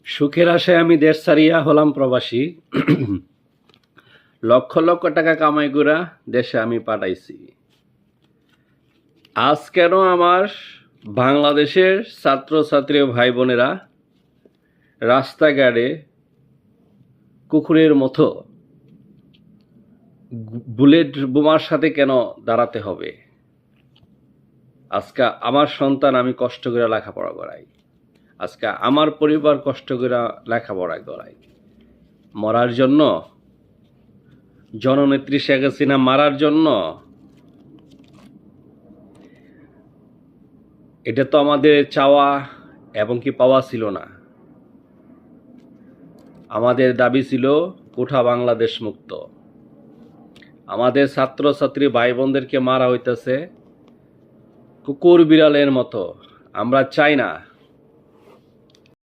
সুখের আশায় আমি দেশ ছাড়িয়া হলাম প্রবাসী। লক্ষ লক্ষ টাকা কামাই কইরা দেশে আমি পাঠাইছি। আজ কেন আমার বাংলাদেশের ছাত্রছাত্রী ভাই বোনেরা রাস্তাঘাটে কুকুরের মতো বুলেট বোমার সাথে কেন দাঁড়াতে হবে? আজকে আমার সন্তান আমি কষ্ট করে লেখাপড়া করাই, আজকে আমার পরিবার কষ্ট করে লেখাপড়া করাই, মরার জন্য? জননেত্রী শেখ হাসিনা মারার জন্য? এটা তো আমাদের চাওয়া এবং কি পাওয়া ছিল না। আমাদের দাবি ছিল কোঠা বাংলাদেশ মুক্ত। আমাদের ছাত্রছাত্রী ভাই বোনদেরকে মারা হইতেছে কুকুর বিড়ালের মতো। আমরা চাই না